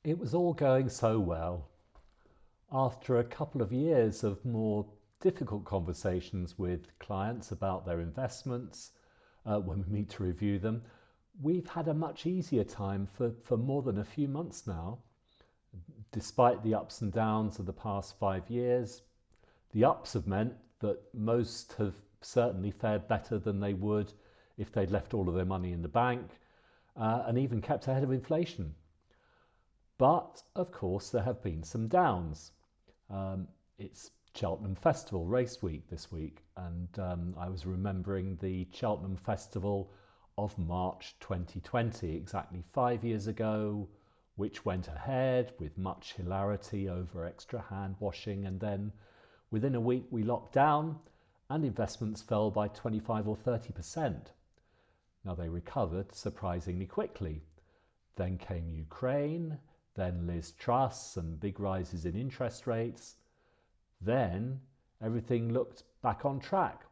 It was all going so well. After a couple of years of more difficult conversations with clients about their investments, when we meet to review them, we've had a much easier time for more than a few months now. Despite the ups and downs of the past 5 years, the ups have meant that most have certainly fared better than they would if they'd left all of their money in the bank and even kept ahead of inflation. But of course, there have been some downs. It's Cheltenham Festival Race Week this week, and I was remembering the Cheltenham Festival of March 2020, exactly 5 years ago, which went ahead with much hilarity over extra hand washing, and then within a week we locked down and investments fell by 25 or 30%. Now they recovered surprisingly quickly. Then came Ukraine, then Liz Truss and big rises in interest rates. Then everything looked back on track.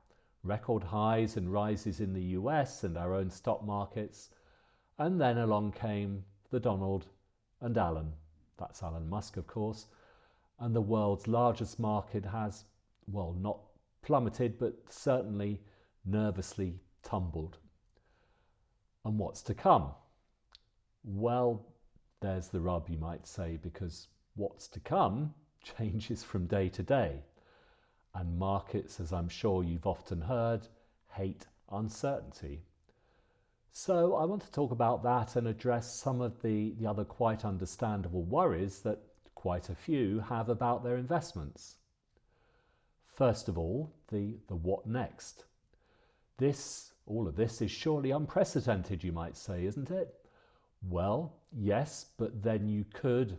Record highs and rises in the US and our own stock markets. And then along came the Donald and Alan. That's Elon Musk, of course. And the world's largest market has, well, not plummeted, but certainly nervously tumbled. And what's to come? Well, there's the rub, you might say, because what's to come changes from day to day. And markets, as I'm sure you've often heard, hate uncertainty. So I want to talk about that and address some of the other quite understandable worries that quite a few have about their investments. First of all, the what next? All of this is surely unprecedented, you might say, isn't it? Well, yes, but then you could,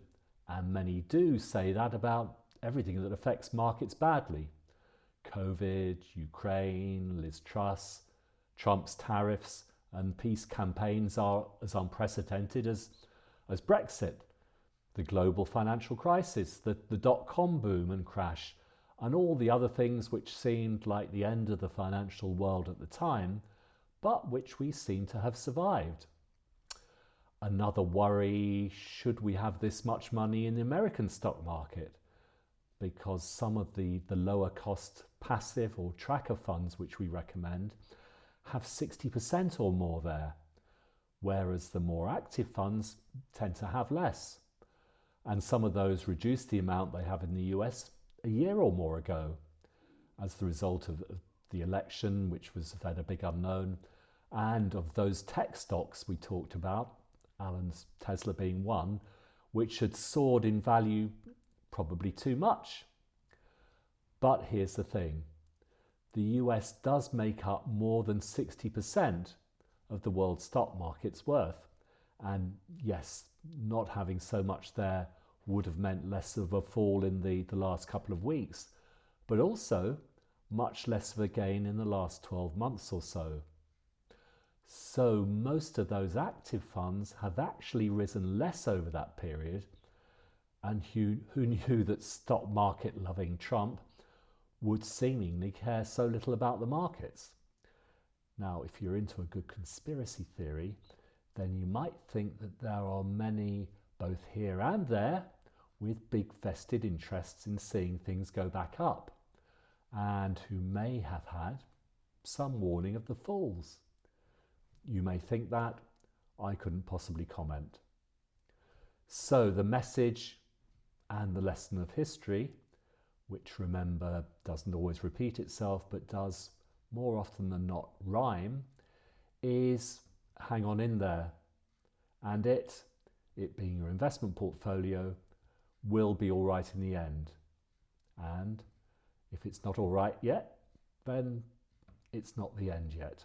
and many do, say that about everything that affects markets badly. COVID, Ukraine, Liz Truss, Trump's tariffs and peace campaigns are as unprecedented as Brexit, the global financial crisis, the dot-com boom and crash, and all the other things which seemed like the end of the financial world at the time, but which we seem to have survived. Another worry, should we have this much money in the American stock market? Because some of the lower cost passive or tracker funds which we recommend have 60% or more there, whereas the more active funds tend to have less. And some of those reduced the amount they have in the US a year or more ago as the result of the election, which was then a big unknown, and of those tech stocks we talked about, Alan's Tesla being one, which had soared in value probably too much. But here's the thing. The US does make up more than 60% of the world stock market's worth. And yes, not having so much there would have meant less of a fall in the last couple of weeks, but also much less of a gain in the last 12 months or so. So most of those active funds have actually risen less over that period. And who knew that stock market loving Trump would seemingly care so little about the markets? Now, if you're into a good conspiracy theory, then you might think that there are many, both here and there, with big vested interests in seeing things go back up, and who may have had some warning of the falls. You may think that. I couldn't possibly comment. So the message and the lesson of history, which remember doesn't always repeat itself but does more often than not rhyme, is hang on in there. And it being your investment portfolio, will be all right in the end. And if it's not all right yet, then it's not the end yet.